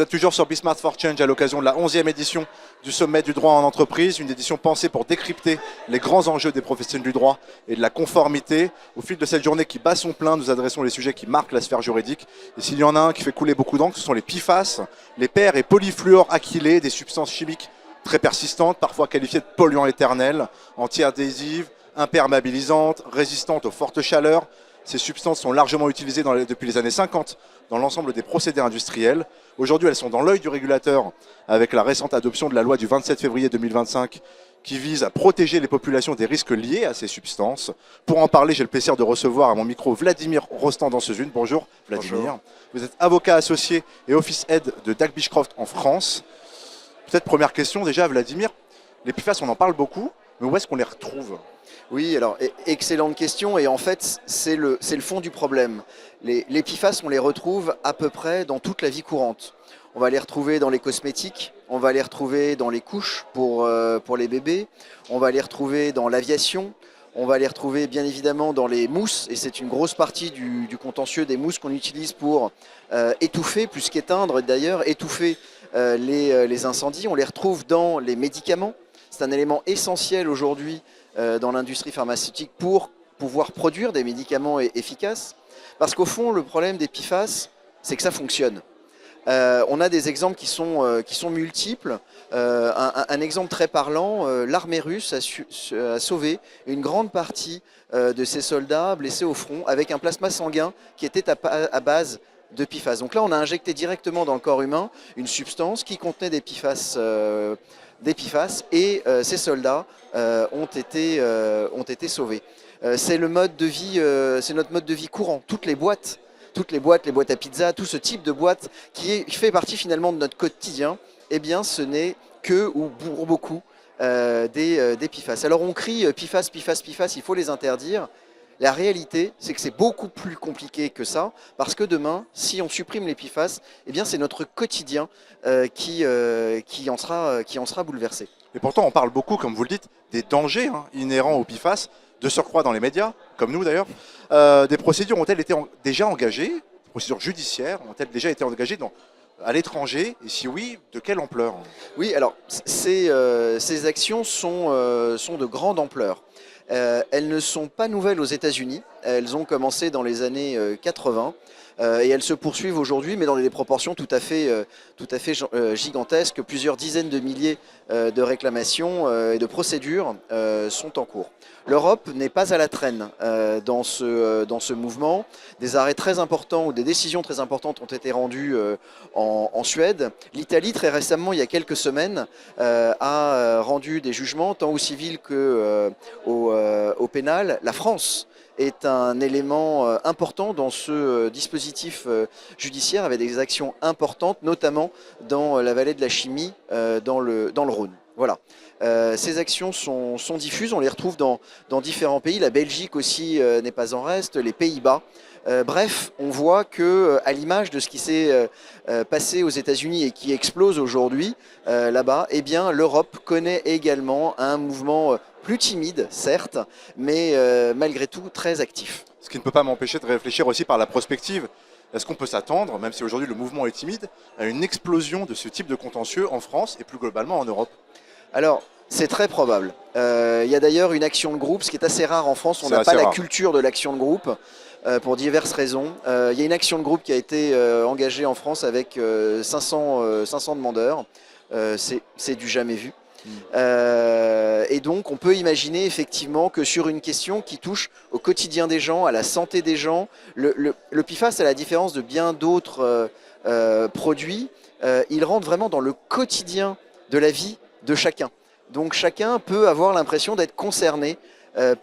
Vous êtes toujours sur Be Smart for Change à l'occasion de la 11e édition du sommet du droit en entreprise, une édition pensée pour décrypter les grands enjeux des professionnels du droit et de la conformité. Au fil de cette journée qui bat son plein, nous adressons les sujets qui marquent la sphère juridique. Et s'il y en a un qui fait couler beaucoup d'encre, ce sont les PFAS, les per- et polyfluoroalkylés, des substances chimiques très persistantes, parfois qualifiées de polluants éternels, anti-adhésives, imperméabilisantes, résistantes aux fortes chaleurs. Ces substances sont largement utilisées depuis les années 50 dans l'ensemble des procédés industriels. Aujourd'hui, elles sont dans l'œil du régulateur avec la récente adoption de la loi du 27 février 2025 qui vise à protéger les populations des risques liés à ces substances. Pour en parler, j'ai le plaisir de recevoir à mon micro Vladimir Rostand-Dancezune. Bonjour Vladimir. Bonjour. Vous êtes avocat associé et office head de Dac Beechcroft en France. Peut-être première question déjà, Vladimir. Les PFAS, on en parle beaucoup, mais où est-ce qu'on les retrouve ? Oui, alors excellente question et en fait c'est le fond du problème. Les PFAS, on les retrouve à peu près dans toute la vie courante. On va les retrouver dans les cosmétiques, on va les retrouver dans les couches pour les bébés, on va les retrouver dans l'aviation, on va les retrouver bien évidemment dans les mousses et c'est une grosse partie du contentieux des mousses qu'on utilise pour étouffer, plus qu'éteindre d'ailleurs, étouffer les incendies. On les retrouve dans les médicaments, c'est un élément essentiel aujourd'hui dans l'industrie pharmaceutique pour pouvoir produire des médicaments efficaces. Parce qu'au fond, le problème des PFAS, c'est que ça fonctionne. On a des exemples qui sont multiples. Un exemple très parlant, l'armée russe a sauvé une grande partie de ses soldats blessés au front avec un plasma sanguin qui était à base de PFAS. Donc là, on a injecté directement dans le corps humain une substance qui contenait des PFAS et ces soldats ont été sauvés. C'est notre mode de vie courant. Toutes les boîtes à pizza, tout ce type de boîte qui fait partie finalement de notre quotidien, eh bien ce n'est que, ou pour beaucoup, des PFAS. Alors on crie PFAS, PFAS, PFAS, il faut les interdire. La réalité, c'est que c'est beaucoup plus compliqué que ça, parce que demain, si on supprime les PFAS, eh bien c'est notre quotidien qui en sera bouleversé. Et pourtant, on parle beaucoup, comme vous le dites, des dangers inhérents aux PFAS, de surcroît dans les médias, comme nous d'ailleurs. Des procédures ont-elles été déjà engagées, des procédures judiciaires ont-elles déjà été engagées à l'étranger, et si oui, de quelle ampleur ? Oui, alors ces actions sont de grande ampleur. Elles ne sont pas nouvelles aux États-Unis, elles ont commencé dans les années 80 et elles se poursuivent aujourd'hui, mais dans des proportions tout à fait gigantesques. Plusieurs dizaines de milliers de réclamations et de procédures sont en cours. L'Europe n'est pas à la traîne dans ce mouvement. Des arrêts très importants ou des décisions très importantes ont été rendues en Suède. L'Italie, très récemment, il y a quelques semaines, a rendu des jugements tant au civil qu'au pénal. La France est un élément important dans ce dispositif judiciaire avec des actions importantes, notamment dans la vallée de la Chimie, dans le Rhône. Voilà. Ces actions sont diffuses, on les retrouve dans différents pays. La Belgique aussi n'est pas en reste, les Pays-Bas. Bref, on voit que, à l'image de ce qui s'est passé aux États-Unis et qui explose aujourd'hui là-bas, eh bien, l'Europe connaît également un mouvement plus timide, certes, mais malgré tout très actif. Ce qui ne peut pas m'empêcher de réfléchir aussi par la prospective. Est-ce qu'on peut s'attendre, même si aujourd'hui le mouvement est timide, à une explosion de ce type de contentieux en France et plus globalement en Europe ? Alors, c'est très probable. Il y a d'ailleurs une action de groupe, ce qui est assez rare en France. On n'a pas la culture de l'action de groupe pour diverses raisons. Il y a une action de groupe qui a été engagée en France avec 500 demandeurs. C'est du jamais vu. Et donc on peut imaginer effectivement que sur une question qui touche au quotidien des gens, à la santé des gens, le PFAS, à la différence de bien d'autres produits, il rentre vraiment dans le quotidien de la vie de chacun. Donc chacun peut avoir l'impression d'être concerné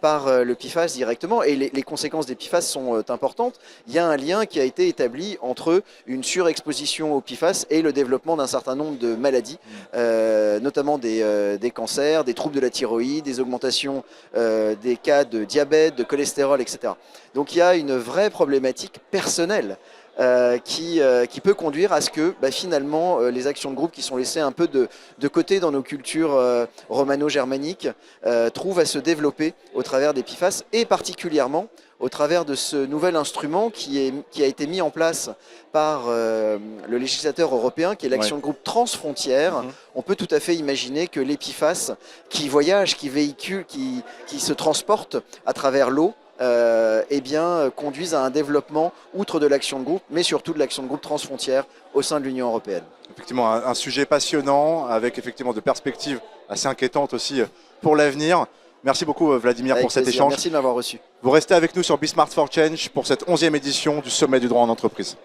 par le PFAS directement et les conséquences des PFAS sont importantes. Il y a un lien qui a été établi entre une surexposition au PFAS et le développement d'un certain nombre de maladies, notamment des cancers, des troubles de la thyroïde, des augmentations des cas de diabète, de cholestérol, etc. Donc il y a une vraie problématique personnelle qui peut conduire à ce que finalement les actions de groupe qui sont laissées un peu de côté dans nos cultures romano-germaniques trouvent à se développer au travers des PIFAS et particulièrement au travers de ce nouvel instrument qui a été mis en place par le législateur européen, qui est l'action de groupe transfrontière. On peut tout à fait imaginer que les PIFAS qui voyagent, qui véhiculent, qui se transportent à travers l'eau, conduisent à un développement, outre de l'action de groupe, mais surtout de l'action de groupe transfrontière au sein de l'Union européenne. Effectivement, un sujet passionnant, avec effectivement de perspectives assez inquiétantes aussi pour l'avenir. Merci beaucoup Vladimir pour cet échange. Merci de m'avoir reçu. Vous restez avec nous sur Be Smart for Change pour cette 11e édition du Sommet du droit en entreprise.